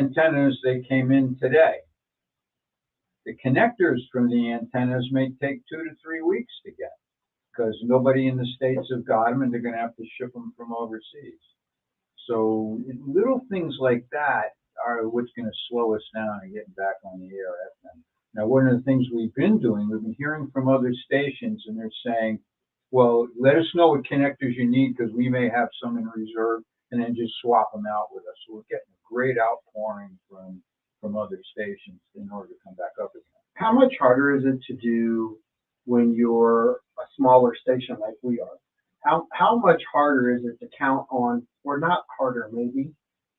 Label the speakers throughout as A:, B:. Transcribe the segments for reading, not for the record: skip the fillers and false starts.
A: antennas, they came in today. The connectors from the antennas may take 2 to 3 weeks to get because nobody in the States have got them and they're going to have to ship them from overseas. So little things like that are what's going to slow us down and getting back on the air FM. Now, one of the things we've been doing, we've been hearing from other stations and they're saying, well, let us know what connectors you need because we may have some in reserve, and then just swap them out with us. So we're getting a great outpouring from other stations in order to come back up again.
B: How much harder is it to do when you're a smaller station like we are? How much harder is it to count on, or not harder maybe,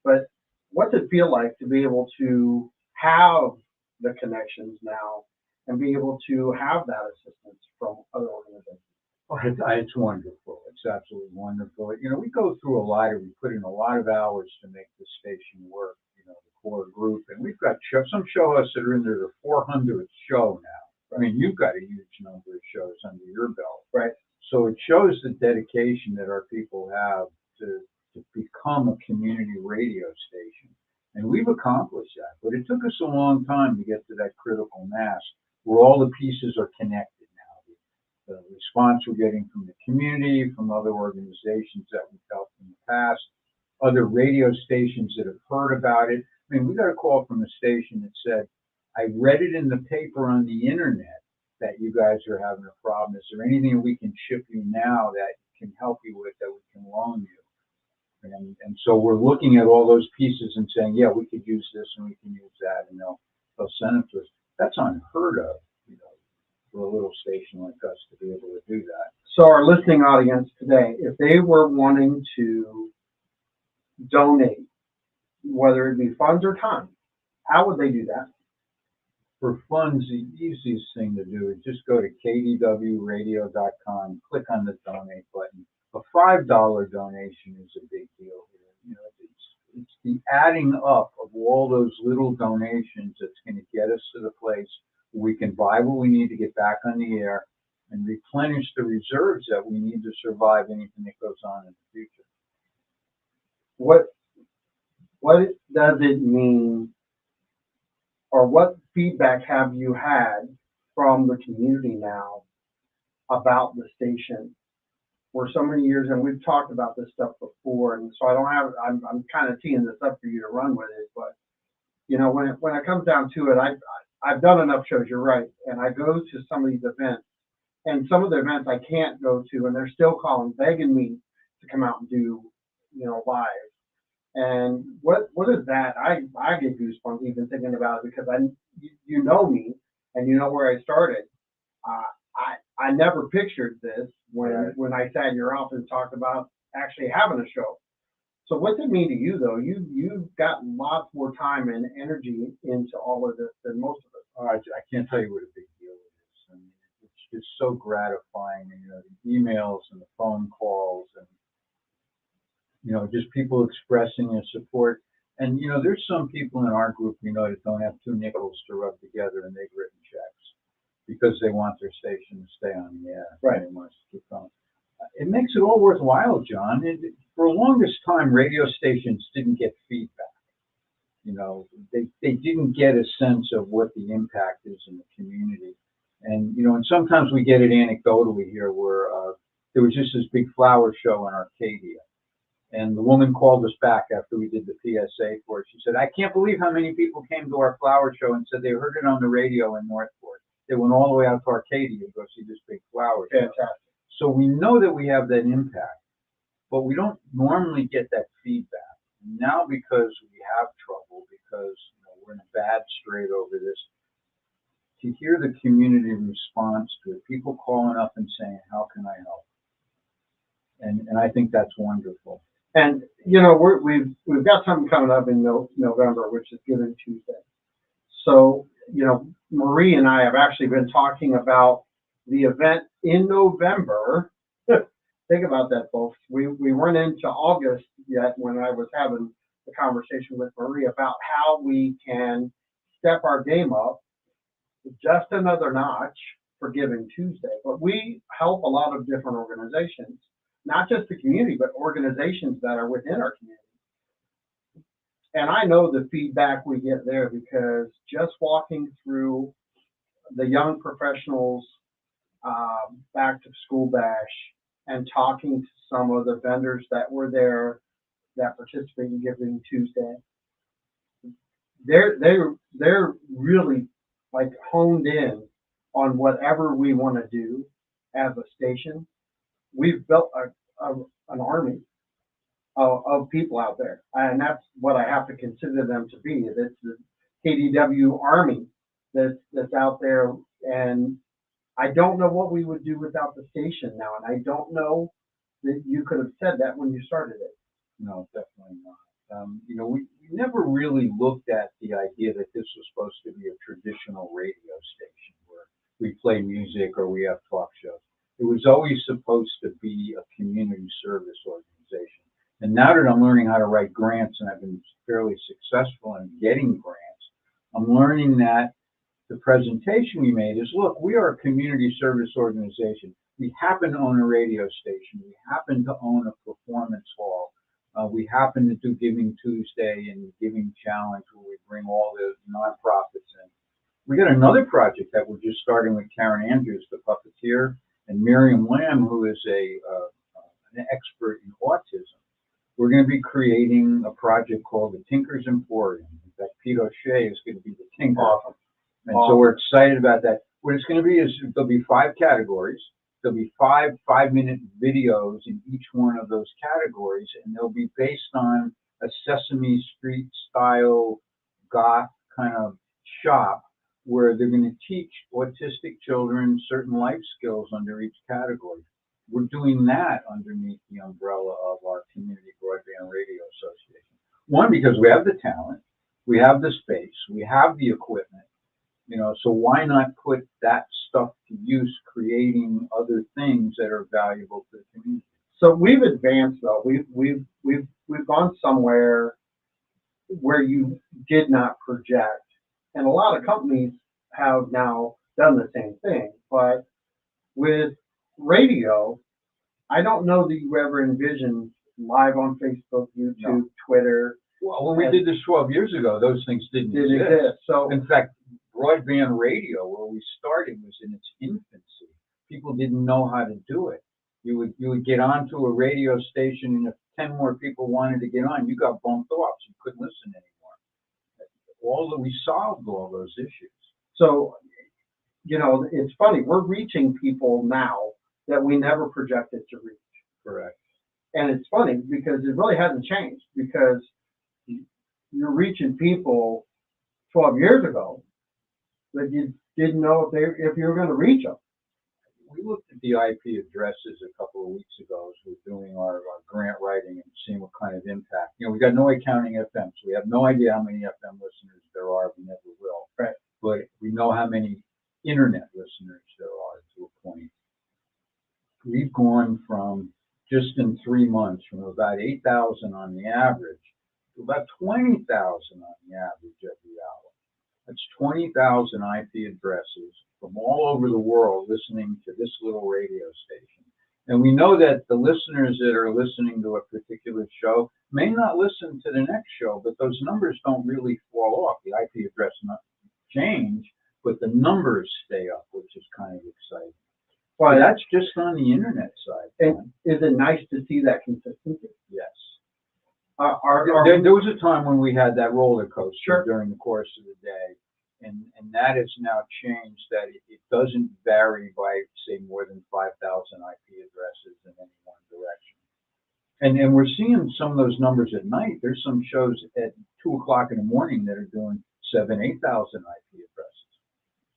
B: but what's it feel like to be able to have the connections now and be able to have that assistance from other organizations?
A: Oh, it's wonderful. It's absolutely wonderful. You know, we go through we put in a lot of hours to make the station work, you know, the core group. And we've got some show hosts that are in their 400th show now. I mean, you've got a huge number of shows under your belt.
B: Right.
A: So it shows the dedication that our people have to become a community radio station. And we've accomplished that. But it took us a long time to get to that critical mass where all the pieces are connected. The response we're getting from the community, from other organizations that we've helped in the past, other radio stations that have heard about it. I mean, we got a call from a station that said, I read it in the paper on the internet that you guys are having a problem. Is there anything we can ship you now that can help you with, that we can loan you? And so we're looking at all those pieces and saying, yeah, we could use this and we can use that, and they'll send it to us. That's unheard of, you know, for a little station like us to be able to do that.
B: So our listening audience today, if they were wanting to donate, whether it be funds or time, how would they do that?
A: For funds, the easiest thing to do is just go to kdwradio.com, click on the donate button. A $5 donation is a big deal here. You know, it's the adding up of all those little donations that's going to get us to the place we can buy what we need to get back on the air and replenish the reserves that we need to survive anything that goes on in the future.
B: What does it mean, or what feedback have you had from the community now about the station? For so many years, and we've talked about this stuff before, and so I'm kind of teeing this up for you to run with it, but you know, when it comes down to it, I've done enough shows, you're right, and I go to some of these events, and some of the events I can't go to, and they're still calling, begging me to come out and do, you know, live. And what is that? I get goosebumps even thinking about it, because you know me, and you know where I started. I never pictured this when I sat in your office and talked about actually having a show. So what's it mean to you, though? You've got lots more time and energy into all of this than most of us.
A: I can't tell you what a big deal it is. I mean, it's just so gratifying, you know, the emails and the phone calls, and you know, just people expressing their support. And you know, there's some people in our group, you know, that don't have 2 nickels to rub together, and they've written checks because they want their station to stay on the air.
B: Right.
A: They want us to keep going. It makes it all worthwhile, John. For the longest time, radio stations didn't get feedback. You know, they didn't get a sense of what the impact is in the community. And, you know, and sometimes we get it anecdotally here where there was just this big flower show in Arcadia. And the woman called us back after we did the PSA for it. She said, I can't believe how many people came to our flower show and said they heard it on the radio in Northport. They went all the way out to Arcadia to go see this big flower show.
B: Fantastic.
A: So we know that we have that impact, but we don't normally get that feedback. Now, because we have trouble, because you know, we're in a bad strait over this, to hear the community response to it, people calling up and saying, how can I help? And I think that's wonderful.
B: And you know, we've got something coming up in November, which is Giving Tuesday. So you know, Marie and I have actually been talking about the event in November. Think about that, folks. We weren't into August yet when I was having the conversation with Marie about how we can step our game up just another notch for Giving Tuesday. But we help a lot of different organizations, not just the community, but organizations that are within our community. And I know the feedback we get there because just walking through the young professionals back to school bash and talking to some of the vendors that were there that participated in Giving Tuesday, they're really like honed in on whatever we want to do as a station. We've built an army of people out there, and that's what I have to consider them to be. It's the KDW army that's out there, and I don't know what we would do without the station now, and I don't know that you could have said that when you started it.
A: No, definitely not. We never really looked at the idea that this was supposed to be a traditional radio station where we play music or we have talk shows. It was always supposed to be a community service organization. And now that I'm learning how to write grants, and I've been fairly successful in getting grants, I'm learning that the presentation we made is, look, we are a community service organization. We happen to own a radio station. We happen to own a performance hall. We happen to do Giving Tuesday and Giving Challenge, where we bring all the nonprofits in. We got another project that we're just starting with Karen Andrews, the puppeteer, and Miriam Lamb, who is an expert in autism. We're going to be creating a project called the Tinker's Emporium. In fact, Pete O'Shea is going to be the tinker.
B: Awesome.
A: And so we're excited about that. What it's going to be is there'll be 5 categories. There'll be 5-minute videos in each one of those categories, and they'll be based on a Sesame Street style goth kind of shop where they're going to teach autistic children certain life skills under each category. We're doing that underneath the umbrella of our Community Broadband Radio Association. One, because we have the talent, we have the space, we have the equipment. So why not put that stuff to use, creating other things that are valuable to the community?
B: So we've advanced though. We've gone somewhere where you did not project, and a lot of companies have now done the same thing. But with radio, I don't know that you ever envisioned live on Facebook, YouTube, no. Twitter.
A: Well, when we did this 12 years ago, those things didn't exist.
B: So,
A: in fact, broadband radio, where we started, was in its infancy. People didn't know how to do it. You would get onto a radio station, and if 10 more people wanted to get on, you got bumped off. So you couldn't listen anymore. We solved all those issues.
B: So, it's funny. We're reaching people now that we never projected to reach.
A: Correct.
B: And it's funny because it really hasn't changed, because you're reaching people 12 years ago that you didn't know if you were going to reach them.
A: We looked at the IP addresses a couple of weeks ago as we were doing our grant writing and seeing what kind of impact. We got no way counting FM, so we have no idea how many FM listeners there are. We never will.
B: Right.
A: But we know how many internet listeners there are to a point. We've gone from, just in 3 months, from about 8,000 on the average to about 20,000 on the average every hour. That's 20,000 IP addresses from all over the world listening to this little radio station. And we know that the listeners that are listening to a particular show may not listen to the next show, but those numbers don't really fall off. The IP address not change, but the numbers stay up, which is kind of exciting. Well, that's just on the internet side.
B: And is it nice to see that consistency?
A: Yes.
B: There
A: was a time when we had that roller coaster during the course of the day, and that has now changed, that it doesn't vary by, say, more than 5,000 IP addresses in any one direction. And we're seeing some of those numbers at night. There's some shows at 2 o'clock in the morning that are doing 7,000, 8,000 IP addresses.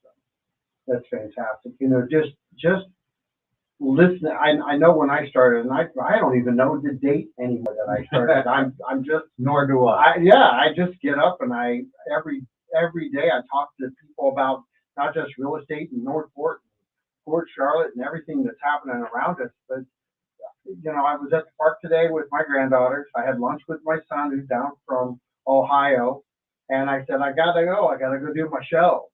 A: So.
B: That's fantastic. Just listen. I know when I started, and I don't even know the date anymore that I started. I'm just.
A: Nor do I.
B: I just get up and every day I talk to people about not just real estate in Northport, Port Charlotte, and everything that's happening around us. But I was at the park today with my granddaughters. I had lunch with my son, who's down from Ohio, and I said, I gotta go do my show.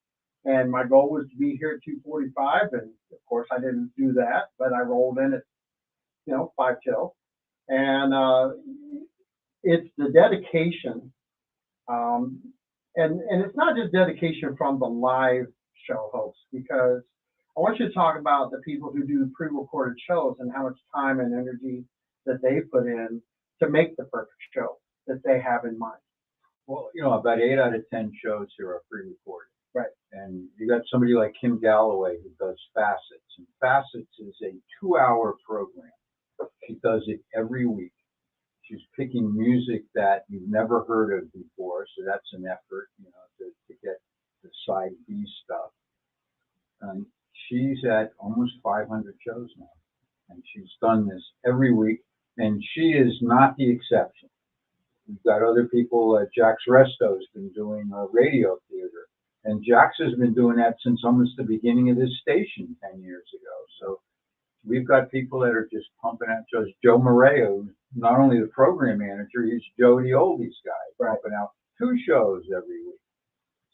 B: And my goal was to be here at 2:45, and of course I didn't do that, but I rolled in at 5 till. And it's the dedication Um, and it's not just dedication from the live show hosts, because I want you to talk about the people who do pre-recorded shows and how much time and energy that they put in to make the perfect show that they have in mind.
A: Well, you know, about 8 out of 10 shows here are pre-recorded.
B: Right.
A: And you got somebody like Kim Galloway who does Facets. And Facets is a 2-hour program. She does it every week. She's picking music that you've never heard of before, so that's an effort, you know, to get the side B stuff. She's at almost 500 shows now, and she's done this every week, and she is not the exception. We've got other people. Jax Resto's been doing radio theater, and Jax has been doing that since almost the beginning of this station 10 years ago. So we've got people that are just pumping out shows. Joe Moreo, not only the program manager, he's Joe the Oldies guy, pumping out 2 shows every week.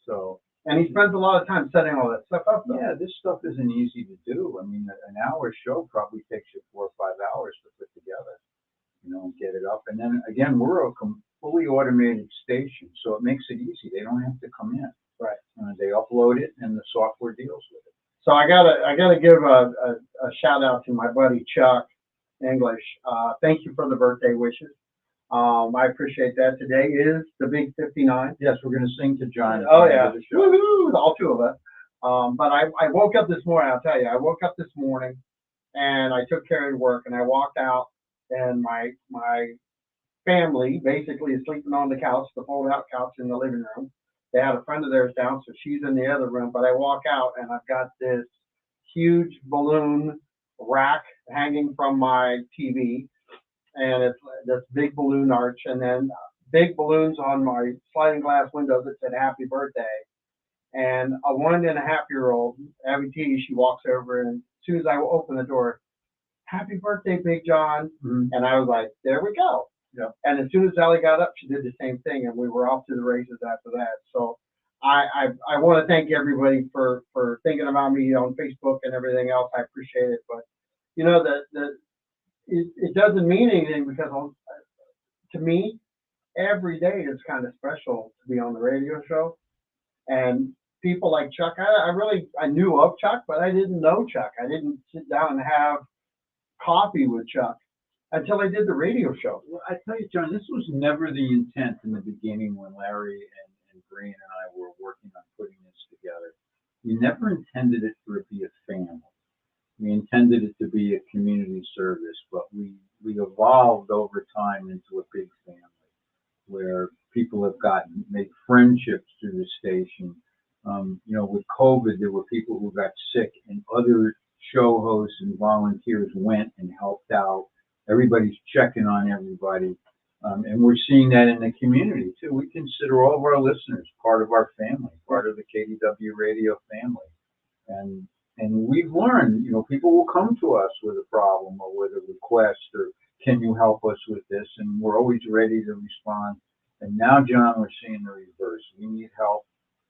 A: So,
B: and he spends a lot of time setting all that stuff up, though.
A: Yeah, this stuff isn't easy to do. I mean, an hour show probably takes you 4 or 5 hours to put together, you know, and get it up. And then again, we're a fully automated station, so it makes it easy. They don't have to come in.
B: Right.
A: They upload it, and the software deals with it.
B: So I gotta give a shout out to my buddy Chuck English. Thank you for the birthday wishes. I appreciate that. Today is the big 59.
A: Yes, we're going to sing to John.
B: Oh yeah, woohoo! All 2 of us. But I woke up this morning. I'll tell you, I woke up this morning and I took care of work, and I walked out, and my family basically is sleeping on the couch, the fold-out couch in the living room. They had a friend of theirs down, so she's in the other room. But I walk out, and I've got this huge balloon rack hanging from my TV, and it's this big balloon arch, and then big balloons on my sliding glass windows that said "Happy Birthday." And a 1.5-year-old, Abby T, she walks over, and as soon as I open the door, "Happy birthday, Big John!"
A: Mm-hmm.
B: And I was like, "There we go."
A: Yeah.
B: And as soon as Ellie got up, she did the same thing, and we were off to the races after that. So I want to thank everybody for thinking about me on Facebook and everything else. I appreciate it. But you know it doesn't mean anything, because to me, every day is kind of special to be on the radio show. And people like Chuck, I knew of Chuck, but I didn't know Chuck. I didn't sit down and have coffee with Chuck until I did the radio show.
A: Well, I tell you, John, this was never the intent in the beginning when Larry and Green and I were working on putting this together. We never intended it to be a family. We intended it to be a community service, but we evolved over time into a big family where people have made friendships through the station. You know, with COVID, there were people who got sick, and other show hosts and volunteers went and helped out. Everybody's checking on everybody. And we're seeing that in the community too. We consider all of our listeners part of our family, part of the KDW radio family. And we've learned, you know, people will come to us with a problem or with a request, or can you help us with this? And we're always ready to respond. And now, John, we're seeing the reverse. We need help,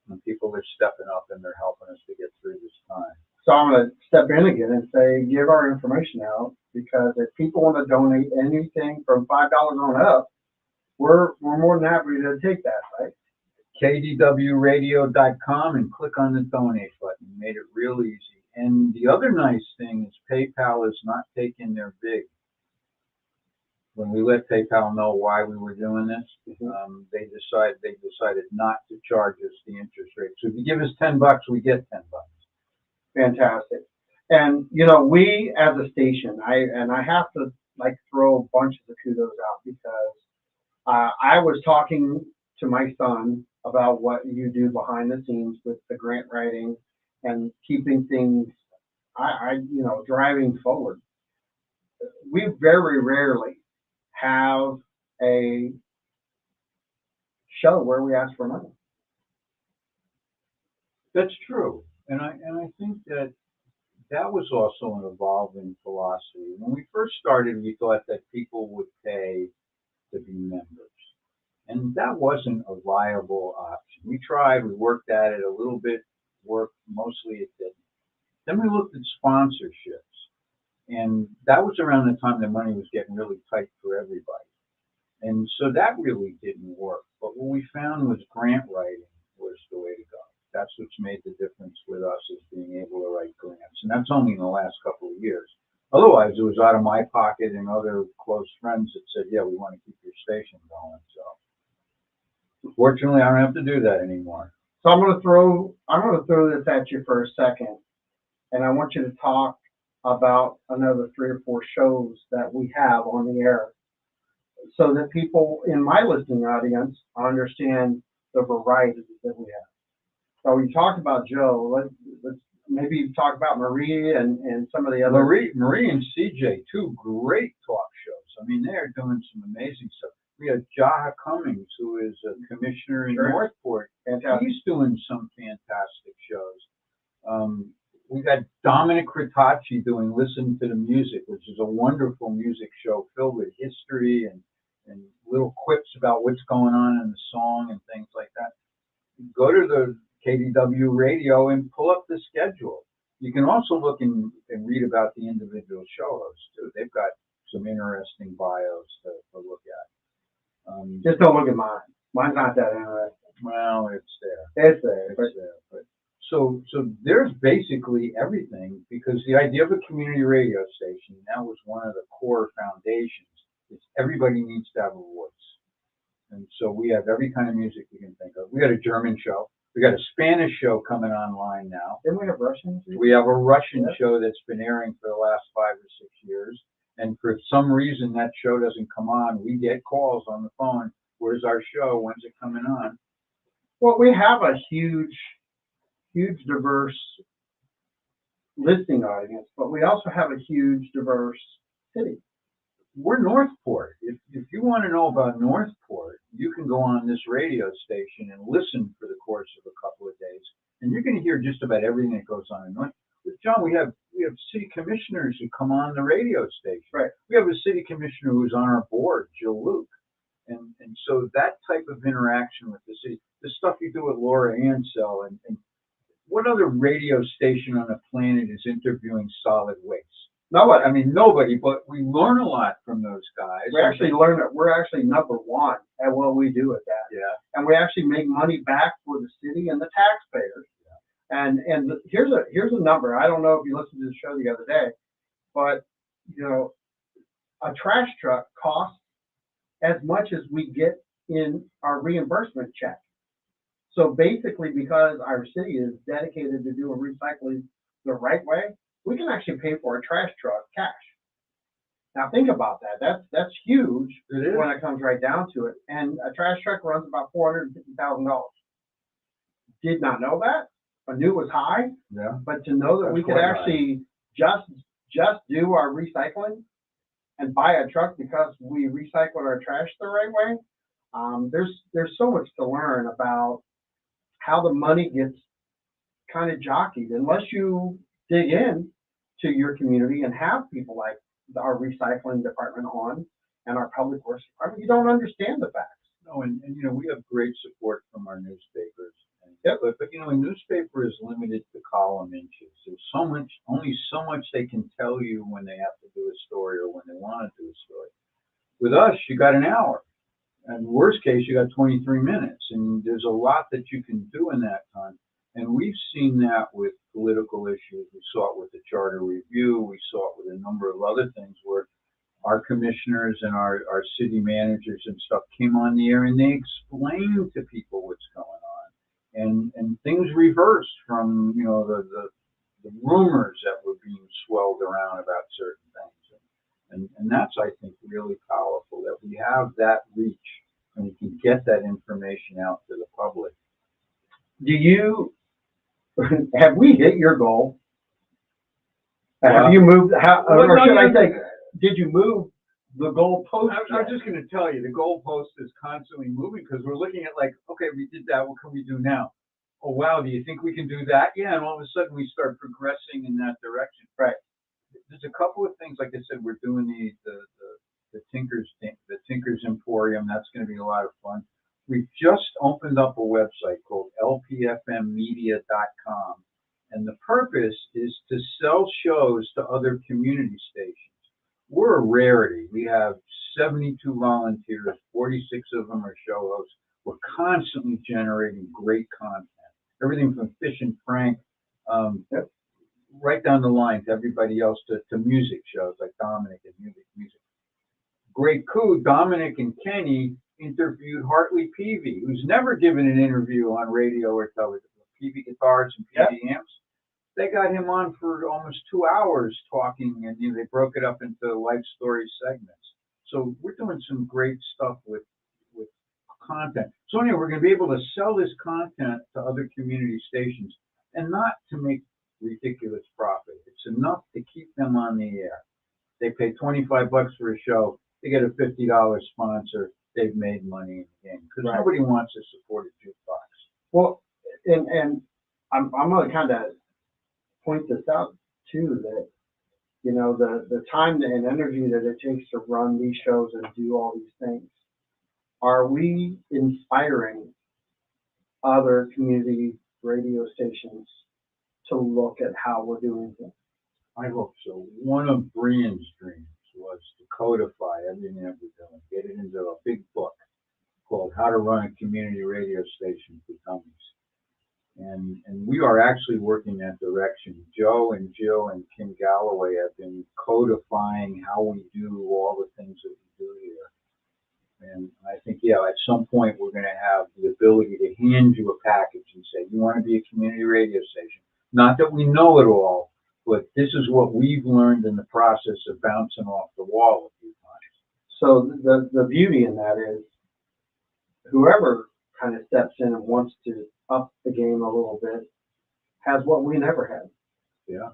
A: and people are stepping up and they're helping us to get through this time.
B: So I'm going to step in again and say, give our information out, because if people want to donate anything from $5 on up, we're more than happy to take that, right?
A: KDWradio.com and click on the donate button. Made it real easy. And the other nice thing is PayPal is not taking their big. When we let PayPal know why we were doing this, they decided not to charge us the interest rate. So if you give us $10, we get $10.
B: Fantastic. And you know, we as a station, I have to throw bunches of kudos out, because I was talking to my son about what you do behind the scenes with the grant writing and keeping things, driving forward. We very rarely have a show where we ask for money.
A: That's true. And I think that was also an evolving philosophy. When we first started, we thought that people would pay to be members. And that wasn't a viable option. We tried, we worked at it a little bit, mostly it didn't. Then we looked at sponsorships. And that was around the time the money was getting really tight for everybody. And so that really didn't work. But what we found was grant writing was the way to go. That's what's made the difference with us, is being able to write grants. And that's only in the last couple of years. Otherwise, it was out of my pocket and other close friends that said, yeah, we want to keep your station going. So fortunately, I don't have to do that anymore.
B: So I'm going to throw this at you for a second, and I want you to talk about another 3 or 4 shows that we have on the air, so that people in my listening audience understand the variety that we have. So we talked about Joe. Let's maybe talk about Marie and some of the other.
A: Marie and CJ, 2 great talk shows. I mean, they are doing some amazing stuff. We have Jaha Cummings, who is a commissioner in Northport.
B: Fantastic.
A: He's doing some fantastic shows. We got Dominic Ritacci doing Listen to the Music, which is a wonderful music show filled with history and little quips about what's going on in the song and things like that. Go to the KDW radio and pull up the schedule. You can also look and read about the individual show hosts too. They've got some interesting bios to look at.
B: Just don't look at mine. Mine's not that interesting.
A: Well, it's there.
B: It's there.
A: But so there's basically everything, because the idea of a community radio station, that was one of the core foundations, is everybody needs to have a voice. And so we have every kind of music you can think of. We got a German show. We got a Spanish show coming online now.
B: Didn't we have Russian?
A: We have a Russian show that's been airing for the last 5 or 6 years. And for some reason that show doesn't come on, we get calls on the phone. Where's our show? When's it coming on?
B: Well, we have a huge, diverse listening audience, but we also have a huge, diverse city.
A: We're Northport. If you want to know about Northport, you can go on this radio station and listen for the course of a couple of days, and you're going to hear just about everything that goes on in Northport. With John, we have city commissioners who come on the radio station.
B: Right.
A: We have a city commissioner who's on our board, Jill Luke, and so that type of interaction with the city, the stuff you do with Laura Ansell, and what other radio station on the planet is interviewing solid waste?
B: Nobody.
A: I mean, nobody, but we learn a lot from those guys.
B: We actually learn that we're actually number 1 at what we do at that.
A: Yeah.
B: And we actually make money back for the city and the taxpayers. Yeah. And here's a number. I don't know if you listened to the show the other day, but a trash truck costs as much as we get in our reimbursement check. So basically, because our city is dedicated to doing recycling the right way, we can actually pay for a trash truck cash. Now think about that. That's huge when it comes right down to it. And a trash truck runs about $450,000. Did not know that. I knew it was high.
A: Yeah.
B: But to know that we could actually just do our recycling and buy a truck because we recycled our trash the right way. There's so much to learn about how the money gets kind of jockeyed unless you dig in to your community and have people like our recycling department on and our public works department. You don't understand the facts.
A: No, and we have great support from our newspapers. But a newspaper is limited to column inches. There's only so much they can tell you when they have to do a story or when they want to do a story. With us, you got an hour. And worst case, you got 23 minutes. And there's a lot that you can do in that time. And we've seen that with political issues. We saw it with the Charter Review. We saw it with a number of other things where our commissioners and our city managers and stuff came on the air and they explained to people what's going on. And things reversed from, the rumors that were being swelled around about certain things. And that's, I think, really powerful, that we have that reach and we can get that information out to the public.
B: Have we hit your goal? Have you moved? Did you move the goalpost?
A: I'm just going to tell you, the goalpost is constantly moving because we're looking at okay, we did that. What can we do now? Oh, wow. Do you think we can do that? Yeah. And all of a sudden we start progressing in that direction.
B: Right.
A: There's a couple of things, like I said, we're doing the Tinker's Emporium. That's going to be a lot of fun. We've just opened up a website called lpfmmedia.com, and the purpose is to sell shows to other community stations. we're a rarity. We have 72 volunteers, 46 of them are show hosts. We're constantly generating great content. Everything from Fish and Frank, um,
B: Yep.
A: right down the line to everybody else to music shows like Dominic and Music. Great coup, Dominic and Kenny interviewed Hartley Peavy, who's never given an interview on radio or television. Peavy guitars and Peavy amps. They got him on for almost 2 hours talking, and they broke it up into life story segments. So we're doing some great stuff with content. So anyway, we're going to be able to sell this content to other community stations, and not to make ridiculous profit. It's enough to keep them on the air. They pay $25 for a show. They get a $50 sponsor. They've made money in the game because
B: Right.
A: nobody wants to support a jukebox.
B: Well, and I'm going to kind of point this out too, that the time and energy that it takes to run these shows and do all these things. Are we inspiring other community radio stations to look at how we're doing things?
A: I hope so. One of Brian's dreams was to codify everything that we're doing, get it into a big book called How to Run a Community Radio Station for Dummies. And we are actually working that direction. Joe and Jill and Kim Galloway have been codifying how we do all the things that we do here. And I think, at some point we're going to have the ability to hand you a package and say, you want to be a community radio station. Not that we know it all, but this is what we've learned in the process of bouncing off the wall a few times.
B: So the beauty in that is whoever kind of steps in and wants to up the game a little bit has what we never had.
A: Yeah.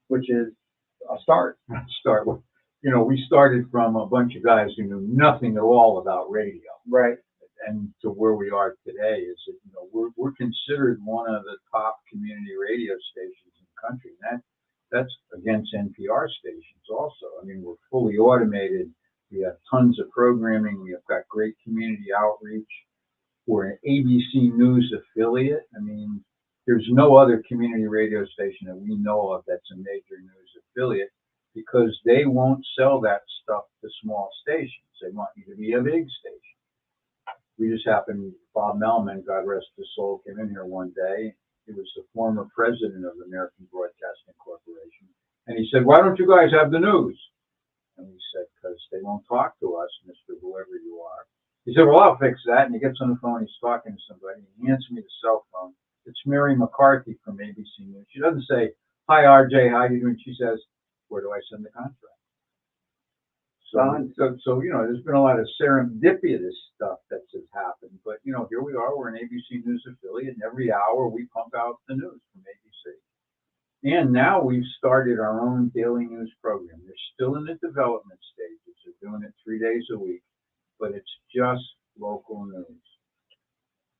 B: Which is a start.
A: Start with, we started from a bunch of guys who knew nothing at all about radio.
B: Right.
A: And to where we are today is that, we're considered one of the top community radio stations in the country. And that's against NPR stations also. I mean, we're fully automated. We have tons of programming. We have got great community outreach. We're an ABC News affiliate. I mean, there's no other community radio station that we know of that's a major news affiliate because they won't sell that stuff to small stations. They want you to be a big station. We just happened, Bob Melman, God rest his soul, came in here one day. He was the former president of the American Broadcasting Corporation. And he said, why don't you guys have the news? And we said, because they won't talk to us, Mr. Whoever you are. He said, well, I'll fix that. And he gets on the phone, he's talking to somebody. He hands me the cell phone. It's Mary McCarthy from ABC News. She doesn't say, hi, RJ, how you doing? She says, where do I send the contract? So there's been a lot of serendipitous stuff that has happened. But, here we are. We're an ABC News affiliate. And every hour we pump out the news from ABC. And now we've started our own daily news program. They're still in the development stages. They're doing it 3 days a week. But it's just local news.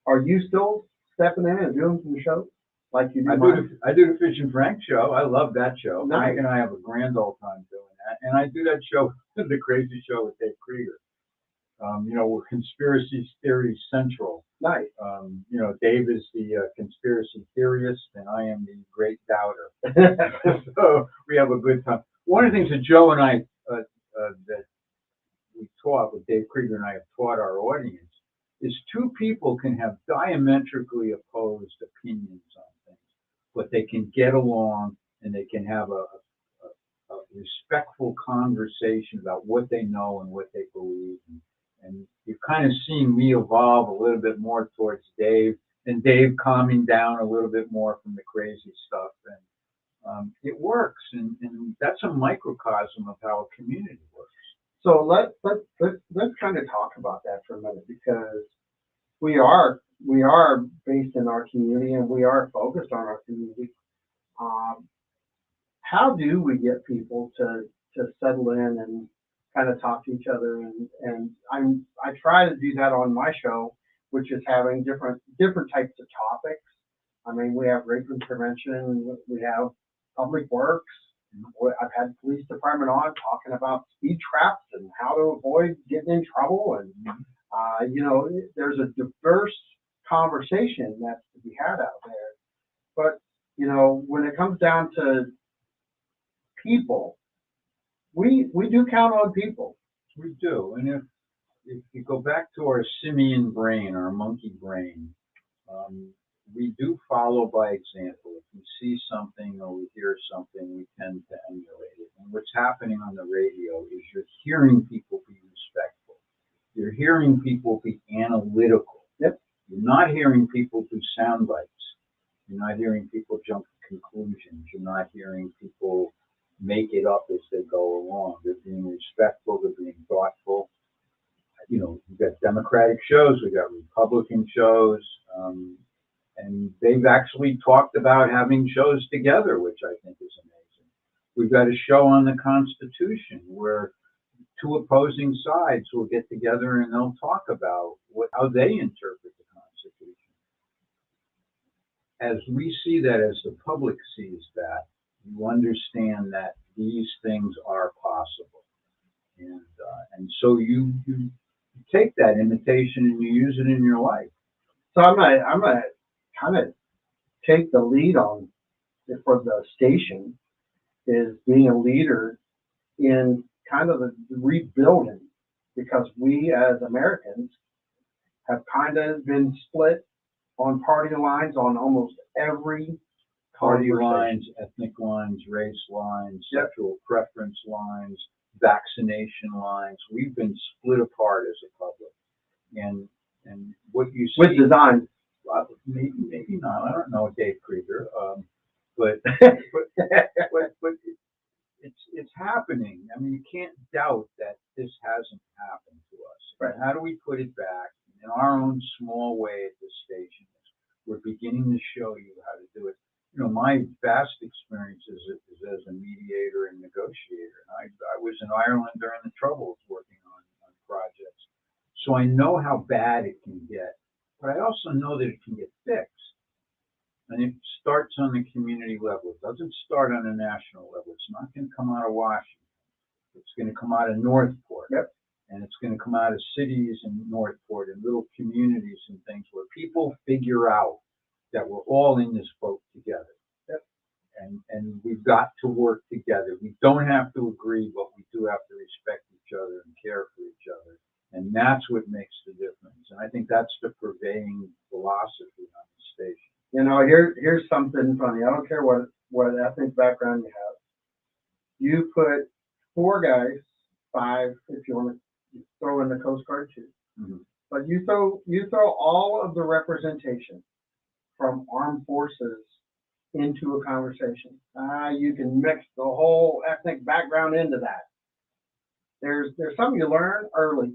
B: Are you still stepping in and doing some shows like you do?
A: I do the Fish and Frank show. I love that show.
B: Nice.
A: Frank and I have a grand old time doing that. And I do that show, the Crazy Show with Dave Krieger. We're conspiracy theory central.
B: Nice.
A: Dave is the conspiracy theorist, and I am the great doubter. So we have a good time. One of the things that Joe and I that we taught, with Dave Krieger and I have taught our audience, is two people can have diametrically opposed opinions on things, but they can get along and they can have a respectful conversation about what they know and what they believe. And you've kind of seen me evolve a little bit more towards Dave, and Dave calming down a little bit more from the crazy stuff. And it works, and that's a microcosm of how a community works.
B: So let's kind of talk about that for a minute, because we are based in our community and we are focused on our community. How do we get people to settle in and kind of talk to each other? And I try to do that on my show, which is having different types of topics. I mean, we have rape prevention, we have public works. I've had police department on talking about speed traps and how to avoid getting in trouble. And, there's a diverse conversation that's to be had out there. But, when it comes down to people, we do count on people.
A: We do. And if you go back to our simian brain, our monkey brain, we do follow by example. If we see something or we hear something, we tend to emulate it. And what's happening on the radio is you're hearing people be respectful. You're hearing people be analytical.
B: Yep.
A: You're not hearing people do sound bites. You're not hearing people jump to conclusions. You're not hearing people make it up as they go along. They're being respectful. They're being thoughtful. You know, we've got Democratic shows. We've got Republican shows. And they've actually talked about having shows together, which I think is amazing. We've got a show on the Constitution where two opposing sides will get together and they'll talk about how they interpret the Constitution. As we see that, as the public sees that, you understand that these things are possible. And so you take that imitation and you use it in your life.
B: So I'm gonna kind of take the lead on for the station is being a leader in kind of the rebuilding, because we as Americans have kind of been split on party lines on almost every
A: Party lines, ethnic lines, race lines, sexual preference lines, vaccination lines. We've been split apart as a public. And what you see
B: with design.
A: Maybe not. I don't know, Dave Krieger. But it's happening. I mean, you can't doubt that this hasn't happened to us.
B: Right.
A: And how do we put it back in our own small way at this station? We're beginning to show you how to do it. You know, my vast experience is as a mediator and negotiator. And I was in Ireland during the Troubles working on projects. So I know how bad it can get, but I also know that it can get fixed. And it starts on the community level. It doesn't start on a national level. It's not going to come out of Washington. It's going to come out of Northport.
B: Yep.
A: And it's going to come out of cities in Northport and little communities and things where people figure out that we're all in this boat together.
B: Yep.
A: And we've got to work together. We don't have to agree, but we do have to respect each other and care for each other. And that's what makes the difference. And I think that's the pervading philosophy on the station.
B: You know, here's something funny. I don't care what ethnic background you have. You put 4 guys, 5 if you want to throw in the Coast Guard too.
A: Mm-hmm.
B: But you throw all of the representation from armed forces into a conversation. You can mix the whole ethnic background into that. There's something you learn early.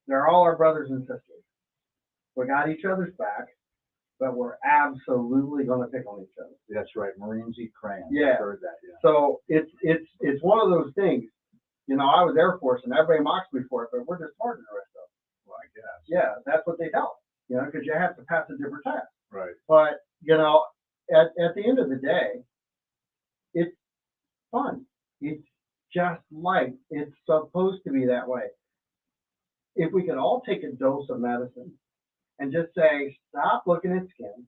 B: They're all our brothers and sisters. We got each other's back, but we're absolutely going to pick on each other.
A: That's right. Marines eat crayons.
B: Yeah.
A: I've heard that. Yeah.
B: So it's one of those things. You know, I was Air Force and everybody mocks me for it, but we're just smarter than the rest of them.
A: Well, I guess.
B: Yeah, that's what they tell. You know, because you have to pass a different test.
A: Right.
B: But, you know, at the end of the day, it's fun. It's just like it's supposed to be that way. If we could all take a dose of medicine and just say, stop looking at skin,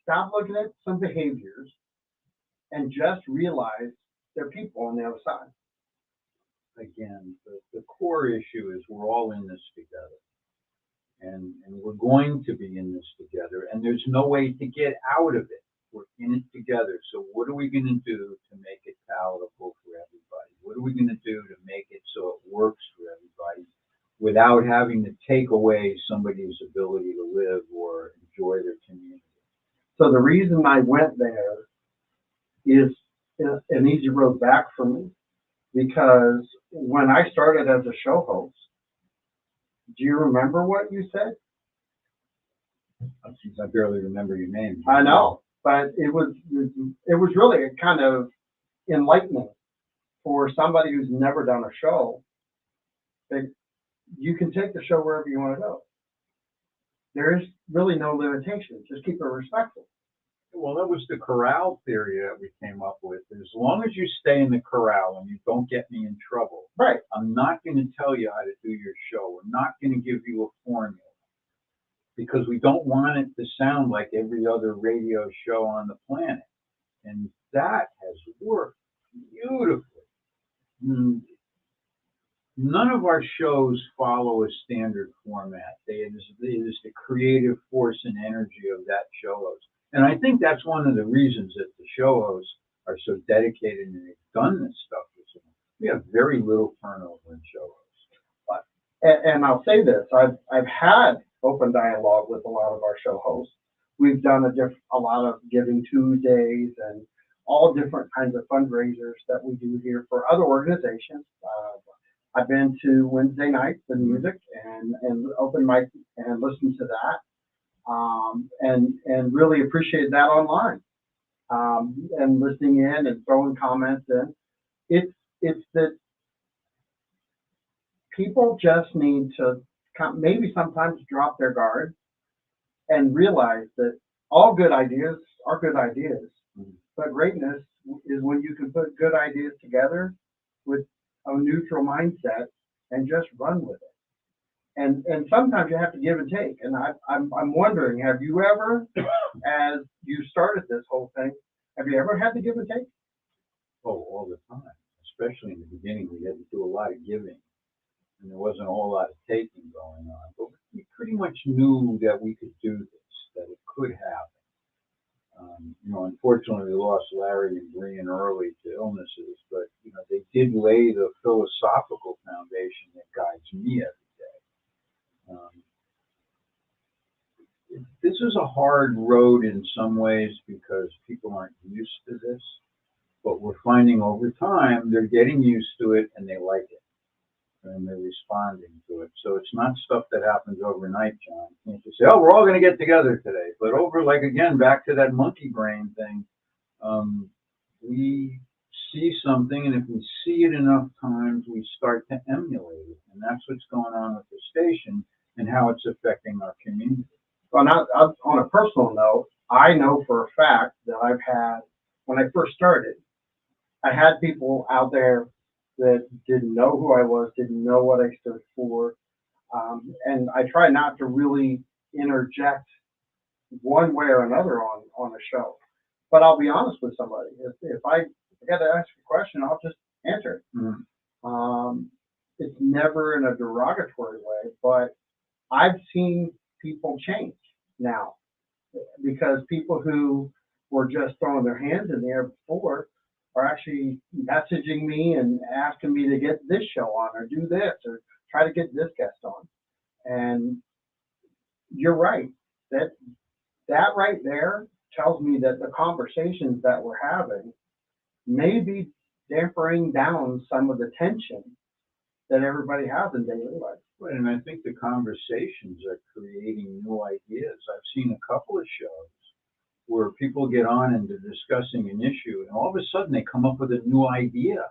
B: stop looking at some behaviors, and just realize there are people on the other side.
A: Again, the core issue is we're all in this together. And we're going to be in this together. And there's no way to get out of it. We're in it together. So what are we going to do to make it palatable for everybody? What are we going to do to make it so it works for everybody without having to take away somebody's ability to live or enjoy their community?
B: So the reason I went there is an easy road back for me, because when I started as a show host, do you remember what you said?
A: I barely remember your name.
B: I know, but it was really kind of enlightening for somebody who's never done a show, that you can take the show wherever you want to go. There is really no limitation. Just keep it respectful.
A: Well, that was the corral theory that we came up with. As long as you stay in the corral and you don't get me in trouble,
B: right?
A: I'm not going to tell you how to do your show. I'm not going to give you a formula, because we don't want it to sound like every other radio show on the planet. And that has worked beautifully. mm, none of our shows follow a standard format. It is the creative force and energy of that show host. And I think that's one of the reasons that the show hosts are so dedicated and they've done this stuff for so long. We have very little turnover in show hosts.
B: And I'll say this, I've had open dialogue with a lot of our show hosts. We've done a lot of Giving Tuesdays and all different kinds of fundraisers that we do here for other organizations. I've been to Wednesday nights, the music, and open mic and listened to that, and really appreciate that online, and listening in and throwing comments in. It's that people just need to maybe sometimes drop their guard and realize that all good ideas are good ideas, but greatness is when you can put good ideas together with a neutral mindset and just run with it. And sometimes you have to give and take. And I'm wondering, have you ever, as you started this whole thing, have you ever had to give and take?
A: Oh, all the time. Especially in the beginning, we had to do a lot of giving, and there wasn't a whole lot of taking going on. But we pretty much knew that we could do this, that it could happen. Unfortunately, we lost Larry and Brian early to illnesses, but they did lay the philosophical foundation that guides me every day. This is a hard road in some ways because people aren't used to this, but we're finding over time they're getting used to it and they like it, and they're responding to it. So it's not stuff that happens overnight, John. You can't just say, "Oh, we're all going to get together today." But again, back to that monkey brain thing, we see something, and if we see it enough times, we start to emulate it, and that's what's going on with the station and how it's affecting our community.
B: Well, on a personal note, I know for a fact that I've had, when I first started, I had people out there that didn't know who I was, didn't know what I stood for, and I try not to really interject one way or another on a show. But I'll be honest with somebody. If I got to ask a question, I'll just answer it.
A: Mm-hmm.
B: It's never in a derogatory way, but I've seen people change now because people who were just throwing their hands in the air before are actually messaging me and asking me to get this show on or do this or try to get this guest on. And you're right. That right there tells me that the conversations that we're having may be dampering down some of the tension that everybody has in daily life.
A: Right, and I think the conversations are creating new ideas. I've seen a couple of shows where people get on and they're discussing an issue, and all of a sudden they come up with a new idea,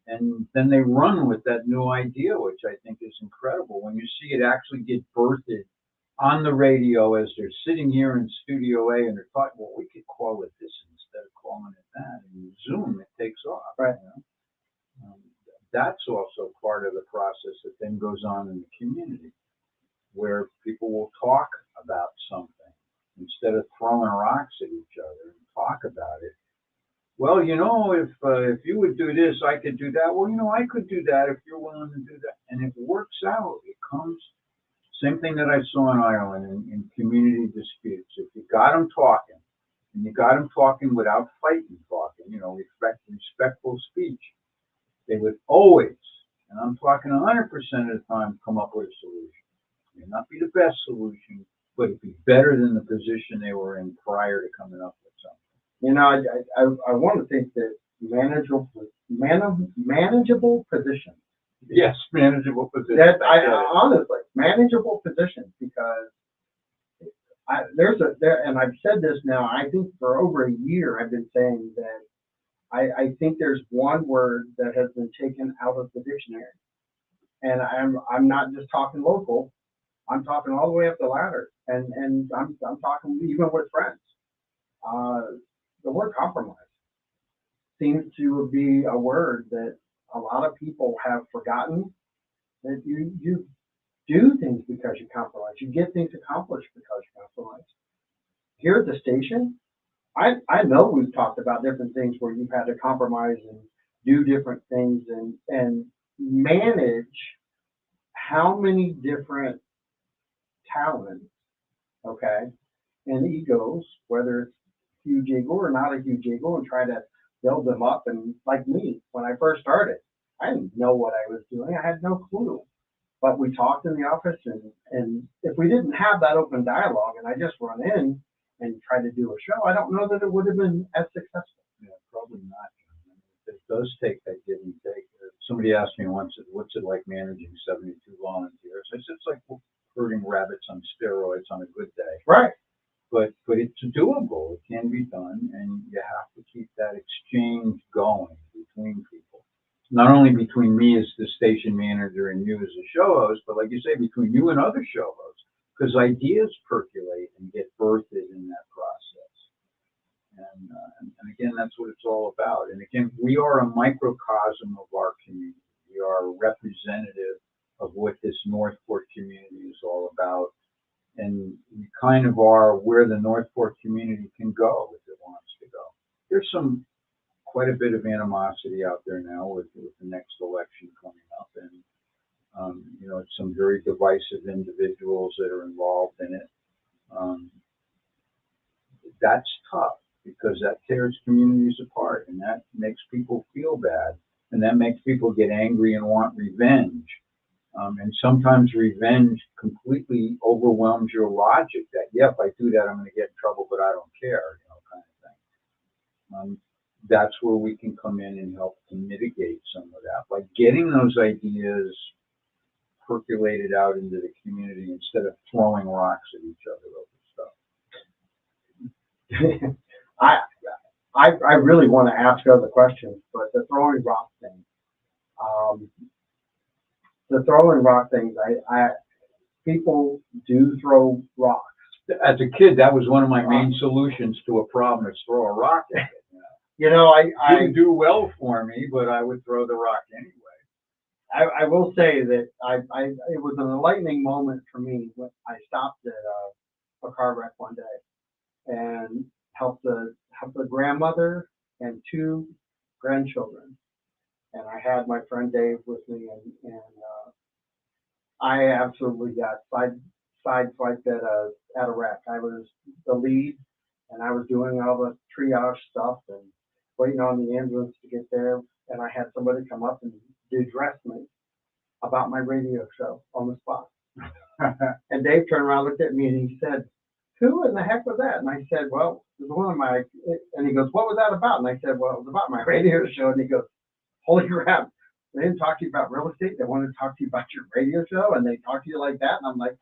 A: and then they run with that new idea, which I think is incredible. When you see it actually get birthed on the radio as they're sitting here in Studio A and they're talking, well, we could call it this instead of calling it that, and Zoom, it takes off.
B: Right.
A: That's also part of the process that then goes on in the community, where people will talk about something instead of throwing rocks at each other and talk about it. Well, if you would do this, I could do that. Well, I could do that if you're willing to do that. And it works out. It comes, same thing that I saw in Ireland in community disputes. If you got them talking, and you got them talking without fighting talking, respectful speech, they would always, and I'm talking 100% of the time, come up with a solution. It may not be the best solution, but it'd be better than the position they were in prior to coming up with something.
B: I want to think that manageable positions.
A: Yes, manageable positions.
B: Honestly, manageable positions, because and I've said this now, I think for over a year I've been saying that I think there's one word that has been taken out of the dictionary, and I'm not just talking local. I'm talking all the way up the ladder, and I'm talking even with friends. The word compromise seems to be a word that a lot of people have forgotten. That you do things because you compromise. You get things accomplished because you compromise. Here at the station, I know we've talked about different things where you've had to compromise and do different things and manage how many different talents, okay, and egos, whether it's huge ego or not a huge ego, and try to build them up. And like me, when I first started, I didn't know what I was doing. I had no clue. But we talked in the office, and if we didn't have that open dialogue and I just run in and try to do a show, I don't know that it would have been as successful.
A: Yeah, probably not. It does take that give and take. Somebody asked me once, what's it like managing 72 volunteers? I said, it's like herding rabbits on steroids on a good day.
B: Right.
A: But it's doable. It can be done, and you have to keep that exchange going between people. Not only between me as the station manager and you as a show host, but like you say, between you and other show hosts, because ideas percolate and get birthed in that process. And again, that's what it's all about. And again, we are a microcosm of our community. We are a representative of what this Northport community is all about. And we kind of are where the Northport community can go if it wants to go. There's quite a bit of animosity out there now with the next election coming up, and it's some very divisive individuals that are involved in it. That's tough because that tears communities apart, and that makes people feel bad, and that makes people get angry and want revenge. And sometimes revenge completely overwhelms your logic that, yeah, if I do that, I'm going to get in trouble, but I don't care, kind of thing. That's where we can come in and help to mitigate some of that by getting those ideas percolated out into the community instead of throwing rocks at each other over stuff.
B: I really want to ask other questions, but the throwing rock thing, people do throw rocks.
A: As a kid, that was one of my main solutions to a problem, is throw a rock at it.
B: I
A: didn't do well for me, but I would throw the rock anyway.
B: I will say that it was an enlightening moment for me when I stopped at a car wreck one day and helped the grandmother and two grandchildren, and I had my friend Dave with me, and I absolutely got sideswiped at a wreck. I was the lead, and I was doing all the triage stuff and waiting on the ambulance to get there, and I had somebody come up and address me about my radio show on the spot. And Dave turned around, looked at me, and he said, "Who in the heck was that?" And I said, "Well, it was one of my," and he goes, "What was that about?" And I said, "Well, it was about my radio show." And he goes, "Holy crap, they didn't talk to you about real estate, they wanted to talk to you about your radio show, and they talked to you like that?" And I'm like,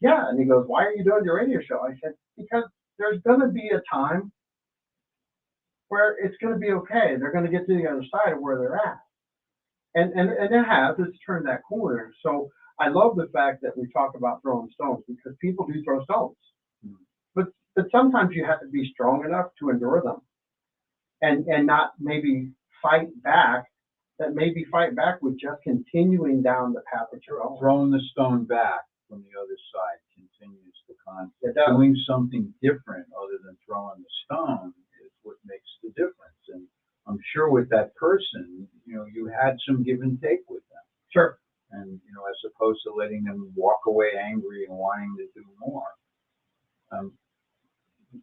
B: "Yeah." And he goes, "Why are you doing your radio show?" I said, "Because there's going to be a time where it's going to be okay. They're going to get to the other side of where they're at." And it has. It's turned that corner. So I love the fact that we talk about throwing stones, because people do throw stones. But sometimes you have to be strong enough to endure them and not maybe fight back. That maybe fight back with just continuing down the path that you're on.
A: Throwing the stone back from the other side continues the conflict.
B: It does.
A: Doing something different other than throwing the stone is what makes the difference. And I'm sure with that person, you had some give and take with them.
B: Sure.
A: And, as opposed to letting them walk away angry and wanting to do more.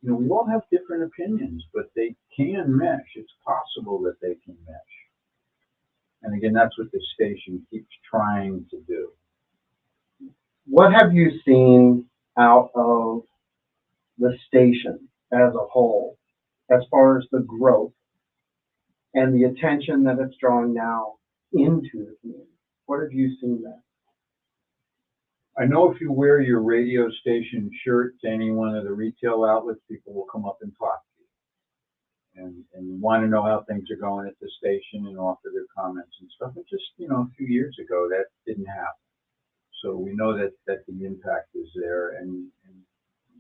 A: We all have different opinions, but they can mesh. It's possible that they can mesh. And again, that's what the station keeps trying to do.
B: What have you seen out of the station as a whole, as far as the growth and the attention that it's drawing now into the community? What have you seen there?
A: I know if you wear your radio station shirt to any one of the retail outlets, people will come up and talk to you and want to know how things are going at the station and offer their comments and stuff. But just, a few years ago, that didn't happen. So we know that the impact is there. And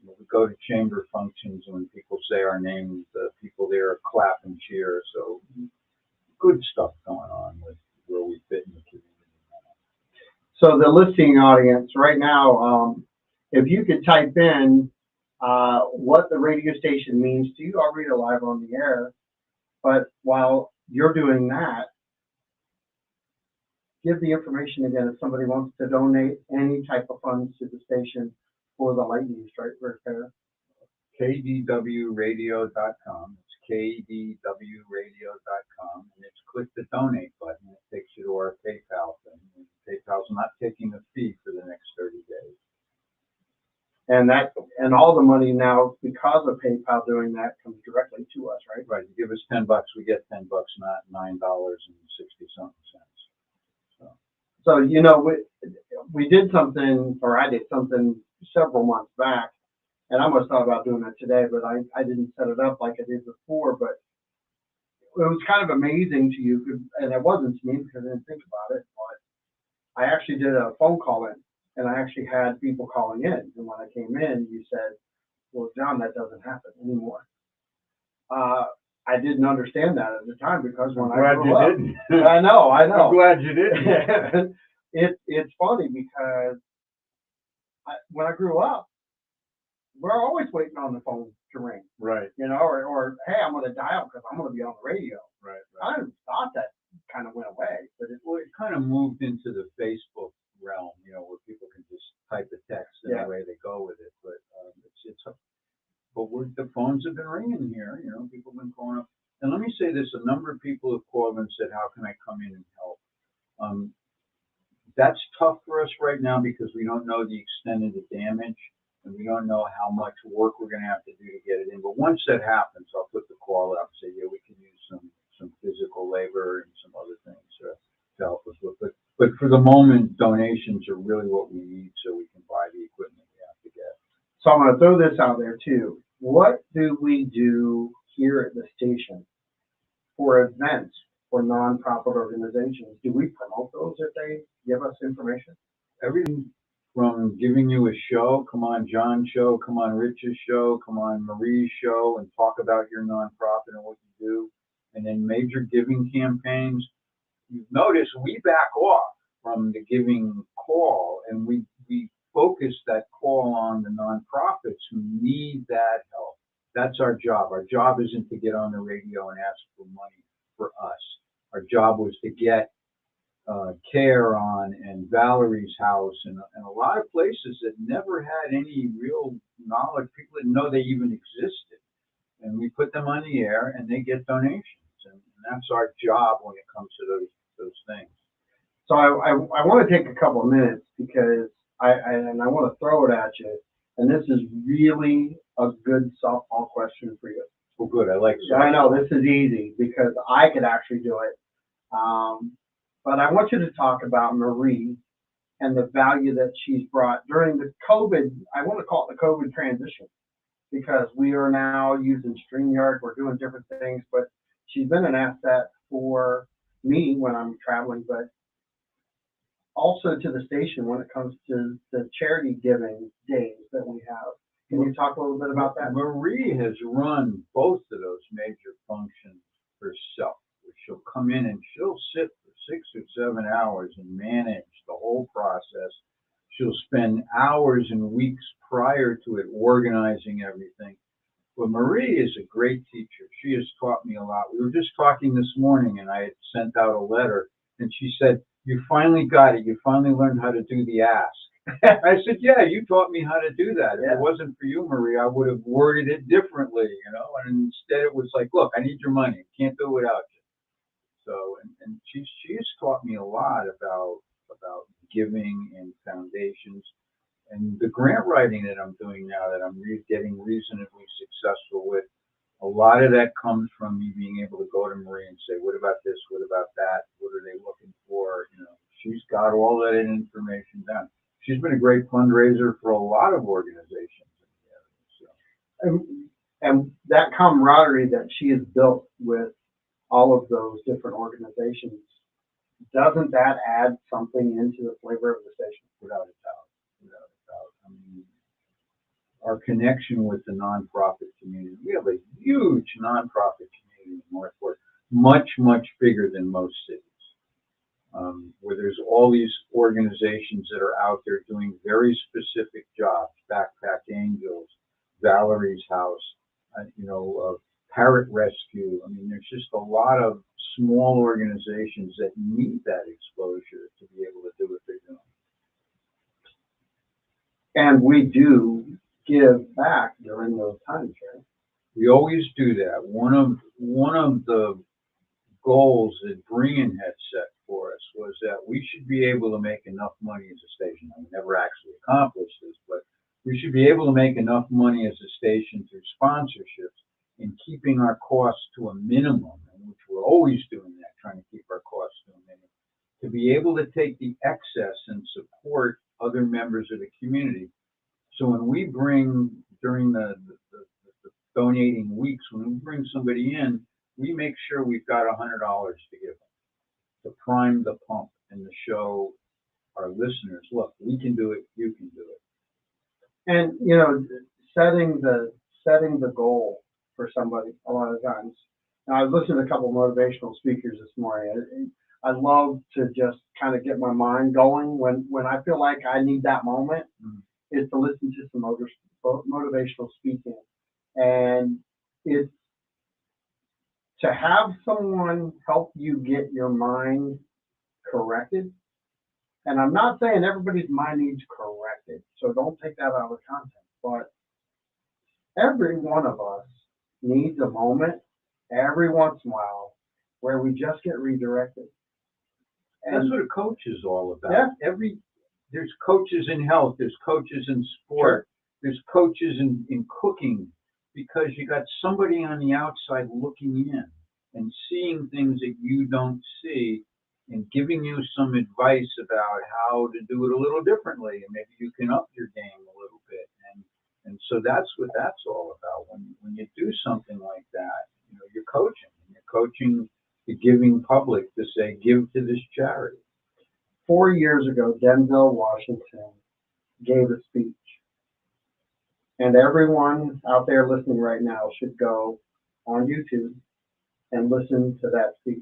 A: we go to chamber functions, and when people say our names, the people there clap and cheer. So good stuff going on with where we fit in the community.
B: So the listening audience right now, if you could type in what the radio station means to you, I'll read it live on the air. But while you're doing that, give the information again if somebody wants to donate any type of funds to the station for the lightning strike repair.
A: KDWradio.com. It's KDWradio.com, and it's click the donate button. It takes you to our PayPal thing. And PayPal's not taking a fee for the next 30 days.
B: And all the money now, because of PayPal doing that, comes directly to us, right?
A: Right. You give us $10, we get $10, not $9.60-something.
B: So we did something, or I did something several months back, and I almost thought about doing that today, but I didn't set it up like I did before. But it was kind of amazing to you, and it wasn't to me because I didn't think about it. But I actually did a phone call in, and I actually had people calling in. And when I came in, you said, "Well, John, that doesn't happen anymore." I didn't understand that at the time because when I grew up, I know.
A: I'm glad you didn't.
B: It's funny because when I grew up, we're always waiting on the phone to ring.
A: Right.
B: Or hey, I'm going to dial because I'm going to be on the radio.
A: Right.
B: I thought that kind of went away, but
A: it kind of moved into the Facebook realm, where people can just type a text and away they go with it. But the phones have been ringing here. People have been calling up. And let me say this: a number of people have called and said, "How can I come in and help?" That's tough for us right now because we don't know the extent of the damage. And we don't know how much work we're going to have to do to get it in. But once that happens, I'll put the call out and say, yeah, we can use some physical labor and some other things to help us with. But for the moment, donations are really what we need so we can buy the equipment we have to get.
B: So I'm going to throw this out there too. What do we do here at the station for events for nonprofit organizations? Do we promote those if they give us information?
A: Everything from giving you a show, come on John's show, come on Rich's show, come on Marie's show, and talk about your nonprofit and what you do, and then major giving campaigns. You've noticed we back off from the giving call, and we focus that call on the nonprofits who need that help. That's our job. Our job isn't to get on the radio and ask for money for us. Our job was to get Care on and Valerie's house and a lot of places that never had any real knowledge. People didn't know they even existed, and we put them on the air and they get donations, and that's our job when it comes to those things.
B: So I want to take a couple of minutes because I want to throw it at you, and this is really a good softball question for you.
A: Well, good. I like softball.
B: I know this is easy because I could actually do it. But I want you to talk about Marie and the value that she's brought during the COVID, I want to call it the COVID transition, because we are now using StreamYard, we're doing different things, but she's been an asset for me when I'm traveling, but also to the station when it comes to the charity giving days that we have. Can you talk a little bit about that?
A: Marie has run both of those major functions herself. She'll come in and she'll sit for 6 or 7 hours and manage the whole process. She'll spend hours and weeks prior to it organizing everything. But Marie is a great teacher. She has taught me a lot. We were just talking this morning and I had sent out a letter and she said, "You finally got it. You finally learned how to do the ask." I said, "Yeah, you taught me how to do that. If it wasn't for you, Marie, I would have worded it differently, and instead it was like, look, I need your money. Can't do it without you." So, and she's taught me a lot about giving and foundations, and the grant writing that I'm doing now that I'm getting reasonably successful with. A lot of that comes from me being able to go to Marie and say, "What about this? What about that? What are they looking for?" She's got all that information down. She's been a great fundraiser for a lot of organizations.
B: And that camaraderie that she has built with all of those different organizations, doesn't that add something into the flavor of the station?
A: Without a doubt. Without a doubt. I mean, our connection with the nonprofit community, we have a huge nonprofit community in Northport, much, much bigger than most cities, where there's all these organizations that are out there doing very specific jobs, Backpack Angels, Valerie's House, Parrot Rescue. I mean, there's just a lot of small organizations that need that exposure to be able to do what they're doing.
B: And we do give back during those times, right?
A: We always do that. One of the goals that Brian had set for us was that we should be able to make enough money as a station. We never actually accomplished this, but we should be able to make enough money as a station through sponsorships and keeping our costs to a minimum, which we're always doing that, trying to keep our costs to a minimum, to be able to take the excess and support other members of the community. So when we bring, during the donating weeks, when we bring somebody in, we make sure we've got $100 to give them to prime the pump and to show our listeners, look, we can do it, you can do it.
B: And you know, setting the goal for somebody a lot of times. Now, I listened to a couple of motivational speakers this morning. I love to just kind of get my mind going when I feel like I need that moment. Is to listen to some motivational speaking, and it's to have someone help you get your mind corrected. And I'm not saying everybody's mind needs corrected, so don't take that out of context. But every one of us needs a moment every once in a while where we just get redirected. And
A: that's what a coach is all about.
B: Yeah.
A: There's coaches in health, there's coaches in sport, there's coaches in cooking, because you got somebody on the outside looking in and seeing things that you don't see and giving you some advice about how to do it a little differently, and maybe you can up your game a little bit. And so that's what that's all about. When you do something like that, you know, you're coaching the giving public to say, give to this charity.
B: 4 years ago, Denzel Washington gave a speech. And everyone out there listening right now should go on YouTube and listen to that speech.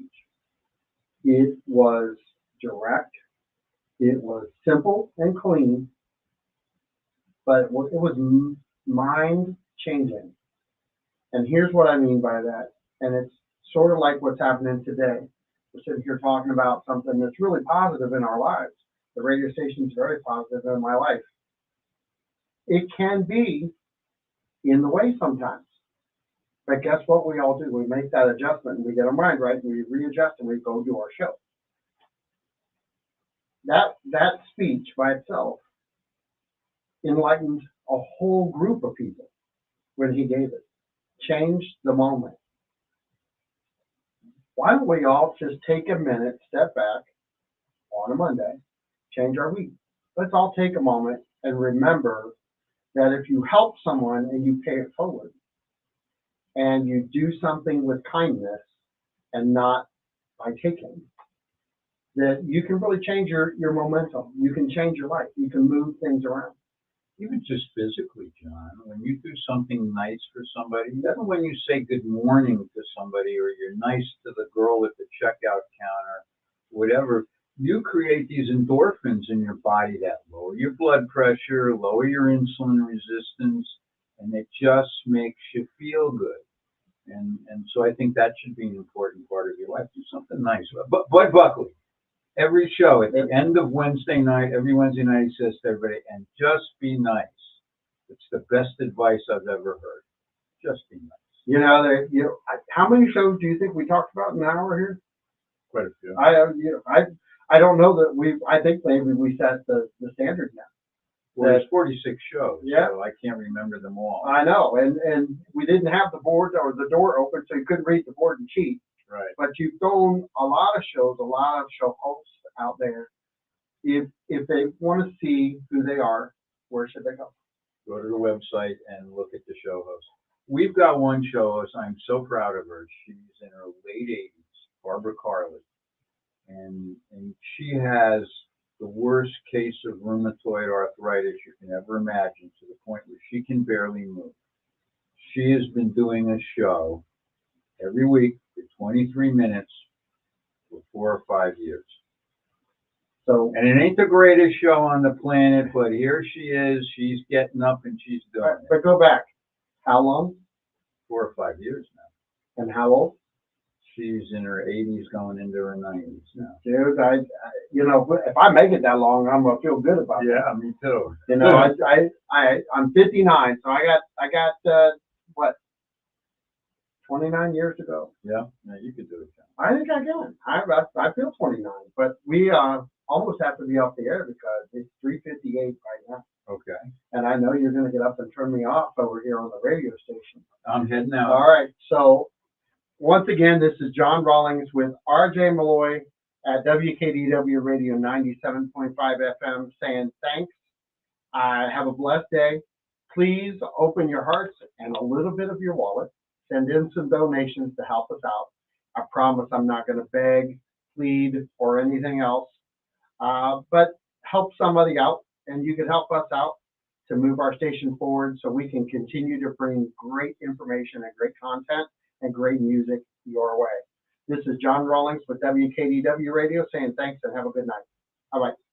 B: It was direct, it was simple and clean, but it was mind-changing. And here's what I mean by that. And it's sort of like what's happening today. We're sitting here talking about something that's really positive in our lives. The radio station is very positive in my life. It can be in the way sometimes. But guess what we all do? We make that adjustment and we get our mind right and we readjust and we go do our show. That speech by itself enlightened a whole group of people when he gave it. Changed the moment. Why don't we all just take a minute, step back on a Monday, change our week. Let's all take a moment and remember that if you help someone and you pay it forward and you do something with kindness and not by taking, that you can really change your momentum. You can change your life. You can move things around.
A: Even just physically, John, when you do something nice for somebody, even when you say good morning to somebody or you're nice to the girl at the checkout counter, whatever, you create these endorphins in your body that lower your blood pressure, lower your insulin resistance, and it just makes you feel good. And so I think that should be an important part of your life. Do something nice. But Bud Buckley, every show at the end of Wednesday night, every Wednesday night, he says to everybody, and just be nice. It's the best advice I've ever heard. Just be nice.
B: You know, how many shows do you think we talked about in an hour here?
A: Quite a few.
B: I don't know that I think maybe we set the standard now.
A: Well, there's 46 shows,
B: yeah.
A: So I can't remember them all.
B: I know, and we didn't have the board or the door open, so you couldn't read the board and cheat.
A: Right.
B: But you've thrown a lot of shows, a lot of show hosts out there. If they want to see who they are, where should they go?
A: Go to the website and look at the show hosts. We've got one show host. I'm so proud of her. She's in her late 80s, Barbara Carley. And she has the worst case of rheumatoid arthritis you can ever imagine, to the point where she can barely move. She has been doing a show every week for 23 minutes for 4 or 5 years. So, and it ain't the greatest show on the planet, but here she is. She's getting up and she's doing it.
B: But go back. How long?
A: 4 or 5 years now.
B: And how old?
A: She's in her 80s, going into her 90s now.
B: Dude, you know, if I make it that long, I'm gonna feel good about it.
A: Yeah, me too.
B: You know, I'm 59, so I got what, 29 years to go.
A: Yeah, you could do it, John.
B: I think I can. I feel 29, but we almost have to be off the air because it's 3:58 right now.
A: Okay.
B: And I know you're going to get up and turn me off over here on the radio station.
A: I'm heading out.
B: All right. So once again, this is John Rawlings with RJ Malloy at WKDW Radio 97.5 FM saying thanks. Have a blessed day. Please open your hearts and a little bit of your wallet. Send in some donations to help us out. I promise I'm not going to beg, plead, or anything else. But help somebody out, and you can help us out to move our station forward so we can continue to bring great information and great content and great music your way. This is John Rawlings with WKDW Radio saying thanks and have a good night. Bye-bye.